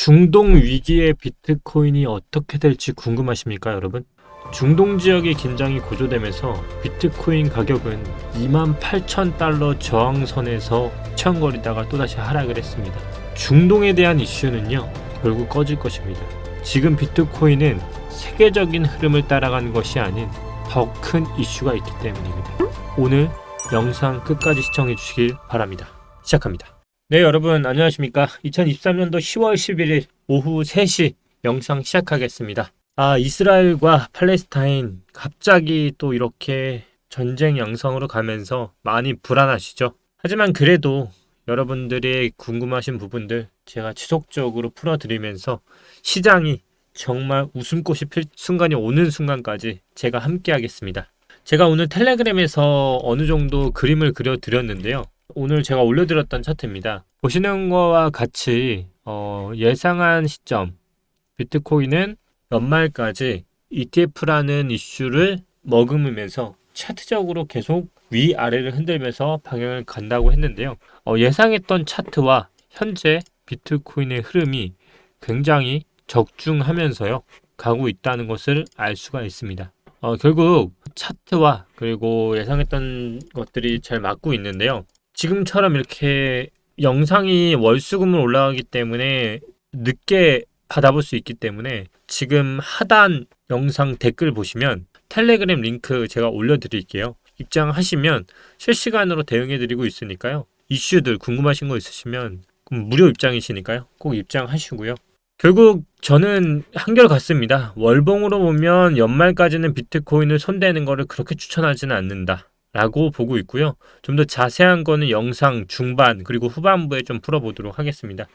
중동 위기의 비트코인이 어떻게 될지 궁금하십니까, 여러분? 중동 지역의 긴장이 고조되면서 비트코인 가격은 28,000달러 저항선에서 휘청거리다가 또다시 하락을 했습니다. 중동에 대한 이슈는요, 결국 꺼질 것입니다. 지금 비트코인은 세계적인 흐름을 따라가는 것이 아닌 더 큰 이슈가 있기 때문입니다. 오늘 영상 끝까지 시청해 주시길 바랍니다. 시작합니다. 네, 여러분 안녕하십니까? 2023년도 10월 11일 오후 3시 영상 시작하겠습니다. 이스라엘과 팔레스타인 갑자기 또 이렇게 전쟁 양상으로 가면서 많이 불안하시죠? 하지만 그래도 여러분들이 궁금하신 부분들 제가 지속적으로 풀어드리면서 시장이 정말 웃음꽃이 필 순간이 오는 순간까지 제가 함께 하겠습니다. 제가 오늘 텔레그램에서 어느 정도 그림을 그려드렸는데요. 오늘 제가 올려드렸던 차트입니다. 보시는 거와 같이 예상한 시점 비트코인은 연말까지 ETF라는 이슈를 머금으면서 차트적으로 계속 위아래를 흔들면서 방향을 간다고 했는데요. 예상했던 차트와 현재 비트코인의 흐름이 굉장히 적중하면서요 가고 있다는 것을 알 수가 있습니다. 결국 차트와 그리고 예상했던 것들이 잘 맞고 있는데요. 지금처럼 이렇게 영상이 월수금으로 올라가기 때문에 늦게 받아볼 수 있기 때문에 지금 하단 영상 댓글 보시면 텔레그램 링크 제가 올려드릴게요. 입장하시면 실시간으로 대응해드리고 있으니까요. 이슈들 궁금하신 거 있으시면 무료 입장이시니까요. 꼭 입장하시고요. 결국 저는 한결같습니다. 월봉으로 보면 연말까지는 비트코인을 손대는 거를 그렇게 추천하지는 않는다 라고 보고 있고요. 좀 더 자세한 거는 영상 중반 그리고 후반부에 좀 풀어보도록 하겠습니다.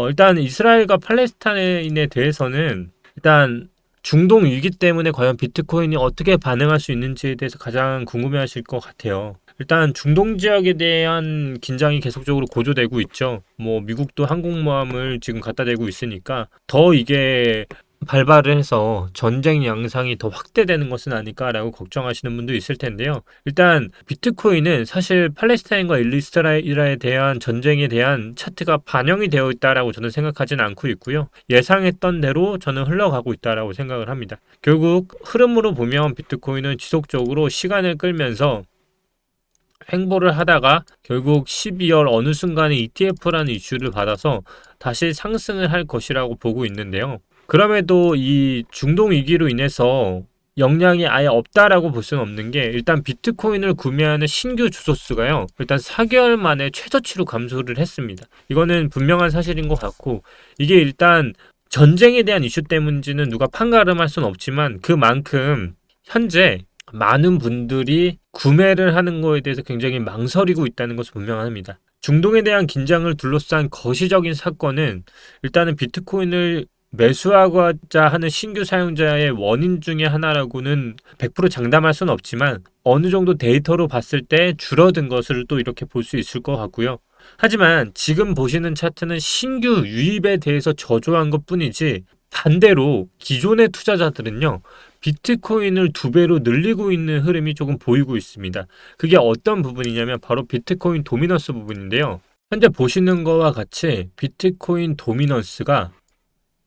일단 이스라엘과 팔레스타인에 대해서는 일단 중동 위기 때문에 과연 비트코인이 어떻게 반응할 수 있는지에 대해서 가장 궁금해하실 것 같아요. 일단 중동 지역에 대한 긴장이 계속적으로 고조되고 있죠. 미국도 항공모함을 지금 갖다 대고 있으니까 더 이게 발발을 해서 전쟁 양상이 더 확대되는 것은 아닐까라고 걱정하시는 분도 있을 텐데요. 일단 비트코인은 사실 팔레스타인과 이스라엘에 대한 전쟁에 대한 차트가 반영이 되어 있다라고 저는 생각하지는 않고 있고요. 예상했던 대로 저는 흘러가고 있다라고 생각을 합니다. 결국 흐름으로 보면 비트코인은 지속적으로 시간을 끌면서 횡보를 하다가 결국 12월 어느 순간에 ETF라는 이슈를 받아서 다시 상승을 할 것이라고 보고 있는데요. 그럼에도 이 중동 위기로 인해서 영향이 아예 없다라고 볼 수는 없는 게 일단 비트코인을 구매하는 신규 주소수가요. 일단 4개월 만에 최저치로 감소를 했습니다. 이거는 분명한 사실인 것 같고 이게 일단 전쟁에 대한 이슈 때문인지는 누가 판가름할 수는 없지만 그만큼 현재 많은 분들이 구매를 하는 거에 대해서 굉장히 망설이고 있다는 것은 분명합니다. 중동에 대한 긴장을 둘러싼 거시적인 사건은 일단은 비트코인을 매수하고자 하는 신규 사용자의 원인 중에 하나라고는 100% 장담할 수는 없지만 어느 정도 데이터로 봤을 때 줄어든 것을 또 이렇게 볼 수 있을 것 같고요. 하지만 지금 보시는 차트는 신규 유입에 대해서 저조한 것 뿐이지 반대로 기존의 투자자들은요. 비트코인을 2배로 늘리고 있는 흐름이 조금 보이고 있습니다. 그게 어떤 부분이냐면 바로 비트코인 도미넌스 부분인데요. 현재 보시는 거와 같이 비트코인 도미넌스가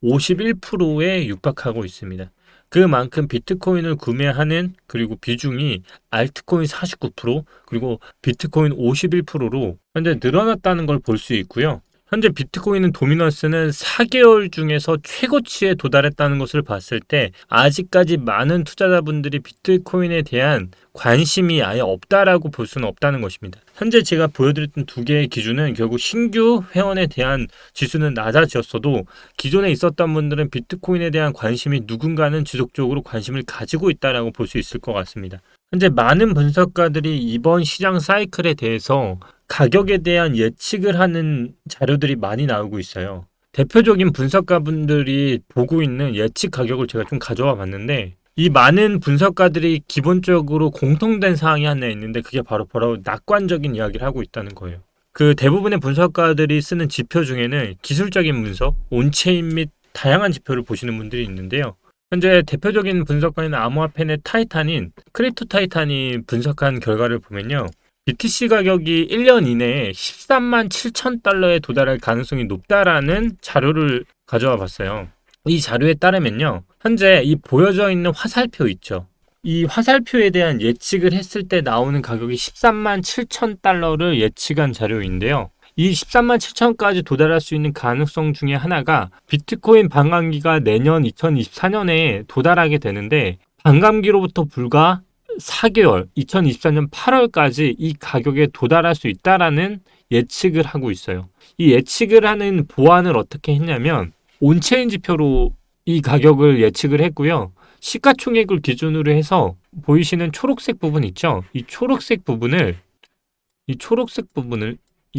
51%에 육박하고 있습니다. 그만큼 비트코인을 구매하는 그리고 비중이 알트코인 49% 그리고 비트코인 51%로 현재 늘어났다는 걸 볼 수 있고요. 현재 비트코인은 도미넌스는 4개월 중에서 최고치에 도달했다는 것을 봤을 때 아직까지 많은 투자자분들이 비트코인에 대한 관심이 아예 없다라고 볼 수는 없다는 것입니다. 현재 제가 보여드렸던 2개의 기준은 결국 신규 회원에 대한 지수는 낮아졌어도 기존에 있었던 분들은 비트코인에 대한 관심이 누군가는 지속적으로 관심을 가지고 있다라고 볼 수 있을 것 같습니다. 현재 많은 분석가들이 이번 시장 사이클에 대해서 가격에 대한 예측을 하는 자료들이 많이 나오고 있어요. 대표적인 분석가분들이 보고 있는 예측 가격을 제가 좀 가져와 봤는데 이 많은 분석가들이 기본적으로 공통된 사항이 하나 있는데 그게 바로 낙관적인 이야기를 하고 있다는 거예요. 그 대부분의 분석가들이 쓰는 지표 중에는 기술적인 분석, 온체인 및 다양한 지표를 보시는 분들이 있는데요. 현재 대표적인 분석가인 암호화폐의 타이탄인 크립토 타이탄이 분석한 결과를 보면요. BTC 가격이 1년 이내에 13만 7천 달러에 도달할 가능성이 높다라는 자료를 가져와 봤어요. 이 자료에 따르면요. 현재 이 보여져 있는 화살표 있죠. 이 화살표에 대한 예측을 했을 때 나오는 가격이 13만 7천 달러를 예측한 자료인데요. 이 13만 7천까지 도달할 수 있는 가능성 중에 하나가 비트코인 반감기가 내년 2024년에 도달하게 되는데 반감기로부터 불과 4개월, 2024년 8월까지 이 가격에 도달할 수 있다라는 예측을 하고 있어요. 이 예측을 하는 보완을 어떻게 했냐면 온체인 지표로 이 가격을 예측을 했고요. 시가총액을 기준으로 해서 보이시는 초록색 부분 있죠? 이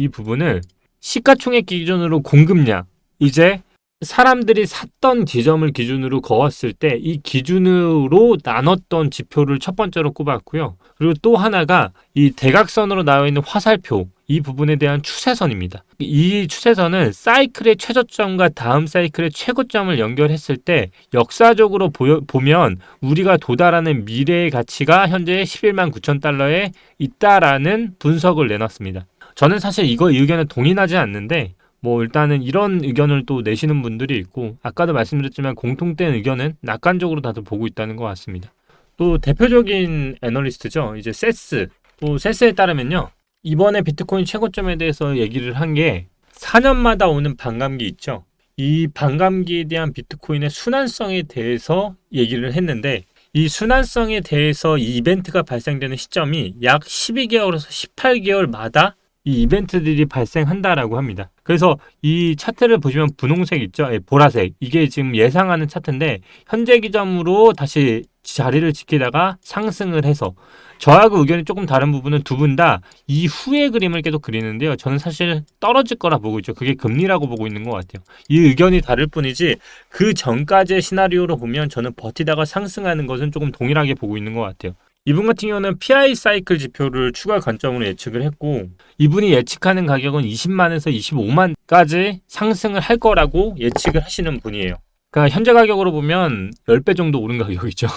부분을 시가총액 기준으로 공급량, 이제 사람들이 샀던 지점을 기준으로 그었을 때 이 기준으로 나눴던 지표를 첫 번째로 꼽았고요. 그리고 또 하나가 이 대각선으로 나와 있는 화살표, 이 부분에 대한 추세선입니다. 이 추세선은 사이클의 최저점과 다음 사이클의 최고점을 연결했을 때 역사적으로 보면 우리가 도달하는 미래의 가치가 현재 11만 9천 달러에 있다라는 분석을 내놨습니다. 저는 사실 이거 의견에 동의하지 않는데 일단은 이런 의견을 또 내시는 분들이 있고 아까도 말씀드렸지만 공통된 의견은 낙관적으로 다들 보고 있다는 것 같습니다. 또 대표적인 애널리스트죠. 이제 세스에 따르면요. 이번에 비트코인 최고점에 대해서 얘기를 한 게 4년마다 오는 반감기 있죠. 이 반감기에 대한 비트코인의 순환성에 대해서 얘기를 했는데 이 순환성에 대해서 이 이벤트가 발생되는 시점이 약 12개월에서 18개월마다 이 이벤트들이 발생한다라고 합니다. 그래서 이 차트를 보시면 분홍색 있죠? 보라색. 이게 지금 예상하는 차트인데 현재 기점으로 다시 자리를 지키다가 상승을 해서 저하고 의견이 조금 다른 부분은 두 분 다 이후의 그림을 계속 그리는데요. 저는 사실 떨어질 거라 보고 있죠. 그게 금리라고 보고 있는 것 같아요. 이 의견이 다를 뿐이지 그 전까지의 시나리오로 보면 저는 버티다가 상승하는 것은 조금 동일하게 보고 있는 것 같아요. 이분 같은 경우는 PI 사이클 지표를 추가 관점으로 예측을 했고 이분이 예측하는 가격은 20만에서 25만까지 상승을 할 거라고 예측을 하시는 분이에요. 그러니까 현재 가격으로 보면 10배 정도 오른 가격이죠.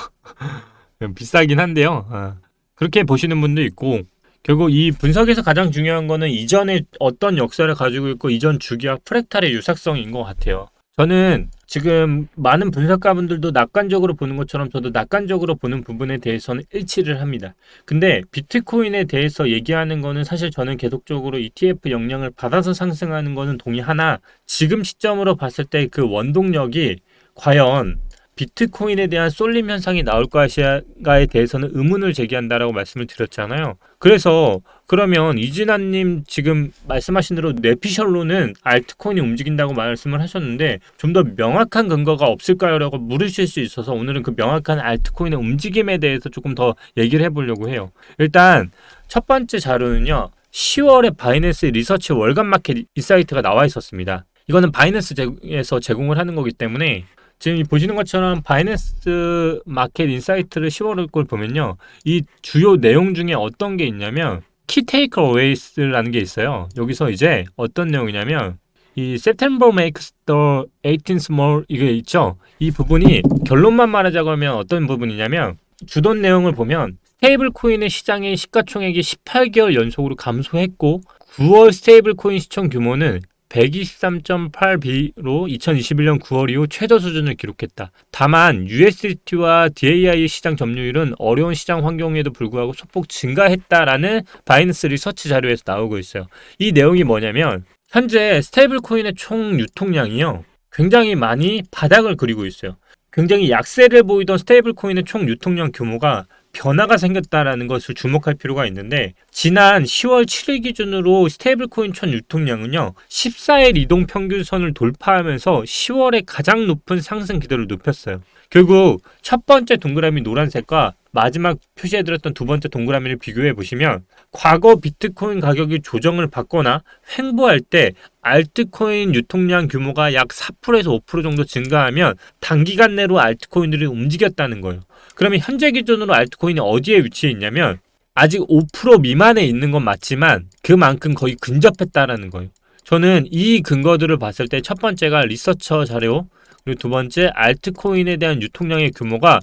비싸긴 한데요. 그렇게 보시는 분도 있고 결국 이 분석에서 가장 중요한 거는 이전에 어떤 역사를 가지고 있고 이전 주기와 프랙탈의 유사성인 것 같아요. 저는 지금 많은 분석가분들도 낙관적으로 보는 것처럼 저도 낙관적으로 보는 부분에 대해서는 일치를 합니다. 근데 비트코인에 대해서 얘기하는 거는 사실 저는 계속적으로 ETF 영향을 받아서 상승하는 거는 동의하나 지금 시점으로 봤을 때 그 원동력이 과연 비트코인에 대한 쏠림 현상이 나올 것인가에 대해서는 의문을 제기한다라고 말씀을 드렸잖아요. 그래서 그러면 이진아님 지금 말씀하신 대로 뇌피셜로는 알트코인이 움직인다고 말씀을 하셨는데 좀 더 명확한 근거가 없을까요? 라고 물으실 수 있어서 오늘은 그 명확한 알트코인의 움직임에 대해서 조금 더 얘기를 해보려고 해요. 일단 첫 번째 자료는요. 10월에 바이낸스 리서치 월간 마켓 인사이트가 나와 있었습니다. 이거는 바이낸스에서 제공을 하는 거기 때문에 지금 보시는 것처럼 바이낸스 마켓 인사이트를 10월 걸 보면요. 이 주요 내용 중에 어떤 게 있냐면 키 테이크어웨이스라는 게 있어요. 여기서 이제 어떤 내용이냐면 이 September makes the 18th small 이게 있죠. 이 부분이 결론만 말하자고 하면 어떤 부분이냐면 주던 내용을 보면 스테이블 코인의 시장의 시가총액이 18개월 연속으로 감소했고 9월 스테이블 코인 시총 규모는 123.8B로 2021년 9월 이후 최저 수준을 기록했다. 다만 USDT와 DAI 시장 점유율은 어려운 시장 환경에도 불구하고 소폭 증가했다라는 바이낸스 리서치 자료에서 나오고 있어요. 이 내용이 뭐냐면 현재 스테이블 코인의 총 유통량이요. 굉장히 많이 바닥을 그리고 있어요. 굉장히 약세를 보이던 스테이블 코인의 총 유통량 규모가 변화가 생겼다라는 것을 주목할 필요가 있는데 지난 10월 7일 기준으로 스테이블코인 총 유통량은요 14일 이동 평균선을 돌파하면서 10월에 가장 높은 상승 기대를 높였어요. 결국 첫 번째 동그라미 노란색과 마지막 표시해드렸던 두 번째 동그라미를 비교해 보시면 과거 비트코인 가격이 조정을 받거나 횡보할 때 알트코인 유통량 규모가 약 4%에서 5% 정도 증가하면 단기간 내로 알트코인들이 움직였다는 거예요. 그러면 현재 기준으로 알트코인이 어디에 위치해 있냐면 아직 5% 미만에 있는 건 맞지만 그만큼 거의 근접했다라는 거예요. 저는 이 근거들을 봤을 때 첫 번째가 리서처 자료, 그리고 두 번째 알트코인에 대한 유통량의 규모가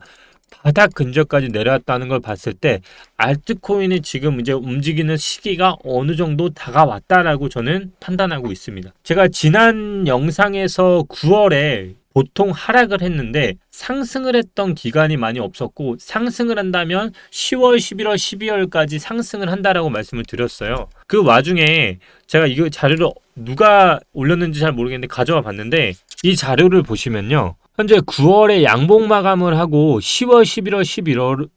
바닥 근처까지 내려왔다는 걸 봤을 때 알트코인이 지금 이제 움직이는 시기가 어느 정도 다가왔다라고 저는 판단하고 있습니다. 제가 지난 영상에서 9월에 보통 하락을 했는데 상승을 했던 기간이 많이 없었고, 상승을 한다면 10월, 11월, 12월까지 상승을 한다라고 말씀을 드렸어요. 그 와중에 제가 이거 자료를 누가 올렸는지 잘 모르겠는데 가져와 봤는데, 이 자료를 보시면요, 현재 9월에 양봉 마감을 하고 10월, 11월,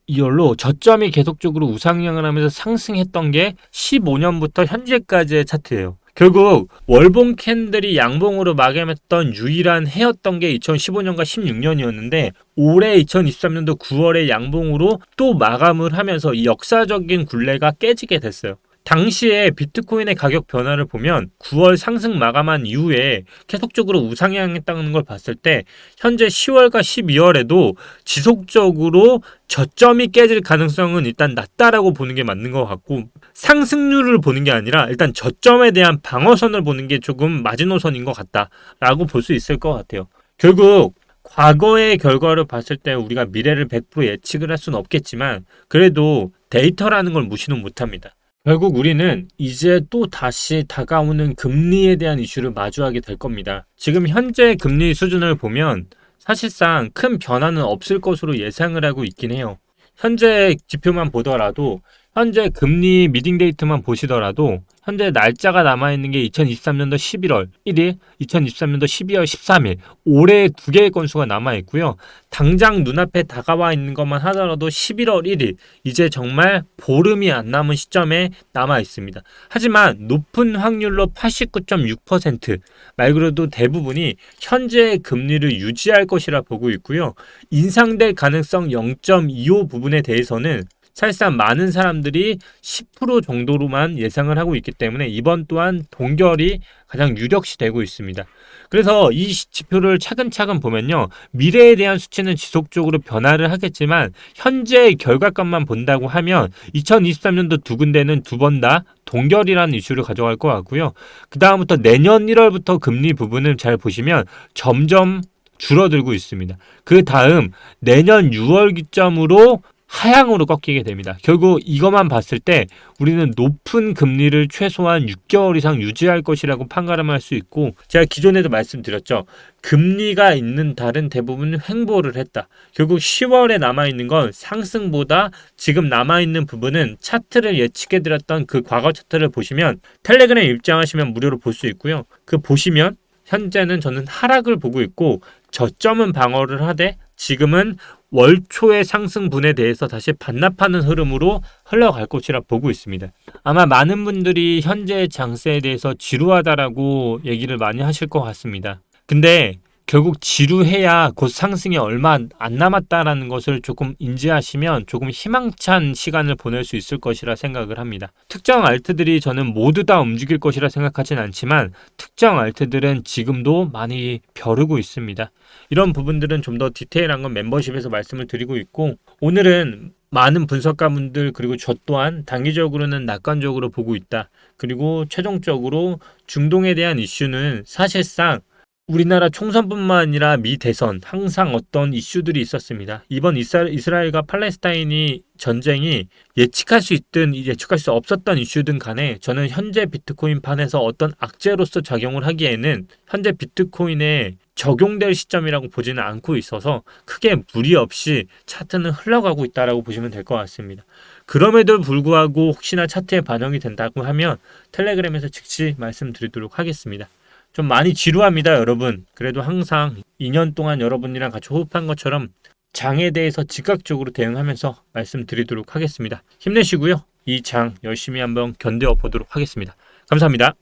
12월로 저점이 계속적으로 우상향을 하면서 상승했던 게 15년부터 현재까지의 차트예요. 결국 월봉 캔들이 양봉으로 마감했던 유일한 해였던 게 2015년과 16년이었는데, 올해 2023년도 9월에 양봉으로 또 마감을 하면서 이 역사적인 굴레가 깨지게 됐어요. 당시에 비트코인의 가격 변화를 보면 9월 상승 마감한 이후에 계속적으로 우상향했다는 걸 봤을 때 현재 10월과 12월에도 지속적으로 저점이 깨질 가능성은 일단 낮다라고 보는 게 맞는 것 같고, 상승률을 보는 게 아니라 일단 저점에 대한 방어선을 보는 게 조금 마지노선인 것 같다라고 볼 수 있을 것 같아요. 결국 과거의 결과를 봤을 때 우리가 미래를 100% 예측을 할 수는 없겠지만, 그래도 데이터라는 걸 무시는 못합니다. 결국 우리는 이제 또 다시 다가오는 금리에 대한 이슈를 마주하게 될 겁니다. 지금 현재 금리 수준을 보면 사실상 큰 변화는 없을 것으로 예상을 하고 있긴 해요. 현재 지표만 보더라도, 현재 금리 미팅 데이트만 보시더라도 현재 날짜가 남아있는 게 2023년도 11월 1일, 2023년도 12월 13일, 올해 두 개의 건수가 남아있고요. 당장 눈앞에 다가와 있는 것만 하더라도 11월 1일, 이제 정말 보름이 안 남은 시점에 남아있습니다. 하지만 높은 확률로 89.6%, 말 그대로 대부분이 현재의 금리를 유지할 것이라 보고 있고요. 인상될 가능성 0.25 부분에 대해서는 사실상 많은 사람들이 10% 정도로만 예상을 하고 있기 때문에 이번 또한 동결이 가장 유력시 되고 있습니다. 그래서 이 지표를 차근차근 보면요, 미래에 대한 수치는 지속적으로 변화를 하겠지만 현재의 결과값만 본다고 하면 2023년도 두 군데는 두 번 다 동결이라는 이슈를 가져갈 것 같고요. 그 다음부터 내년 1월부터 금리 부분을 잘 보시면 점점 줄어들고 있습니다. 그 다음 내년 6월 기점으로 하향으로 꺾이게 됩니다. 결국 이것만 봤을 때 우리는 높은 금리를 최소한 6개월 이상 유지할 것이라고 판가름할 수 있고, 제가 기존에도 말씀드렸죠. 금리가 있는 달은 대부분 횡보를 했다. 결국 10월에 남아있는 건 상승보다 지금 남아있는 부분은 차트를 예측해드렸던 그 과거 차트를 보시면 텔레그램 입장하시면 무료로 볼 수 있고요. 그 보시면 현재는 저는 하락을 보고 있고 저점은 방어를 하되 지금은 월초의 상승분에 대해서 다시 반납하는 흐름으로 흘러갈 것이라 보고 있습니다. 아마 많은 분들이 현재의 장세에 대해서 지루하다라고 얘기를 많이 하실 것 같습니다. 근데 결국 지루해야 곧 상승이 얼마 안 남았다라는 것을 조금 인지하시면 조금 희망찬 시간을 보낼 수 있을 것이라 생각을 합니다. 특정 알트들이 저는 모두 다 움직일 것이라 생각하진 않지만 특정 알트들은 지금도 많이 벼르고 있습니다. 이런 부분들은 좀 더 디테일한 건 멤버십에서 말씀을 드리고 있고, 오늘은 많은 분석가분들 그리고 저 또한 단기적으로는 낙관적으로 보고 있다. 그리고 최종적으로 중동에 대한 이슈는 사실상 우리나라 총선뿐만 아니라 미 대선 항상 어떤 이슈들이 있었습니다. 이번 이스라엘과 팔레스타인이 전쟁이 예측할 수 있든 예측할 수 없었던 이슈든 간에 저는 현재 비트코인 판에서 어떤 악재로서 작용을 하기에는 현재 비트코인에 적용될 시점이라고 보지는 않고 있어서 크게 무리 없이 차트는 흘러가고 있다라고 보시면 될 것 같습니다. 그럼에도 불구하고 혹시나 차트에 반영이 된다고 하면 텔레그램에서 즉시 말씀드리도록 하겠습니다. 좀 많이 지루합니다, 여러분. 그래도 항상 2년 동안 여러분이랑 같이 호흡한 것처럼 장에 대해서 즉각적으로 대응하면서 말씀드리도록 하겠습니다. 힘내시고요. 이 장 열심히 한번 견뎌 보도록 하겠습니다. 감사합니다.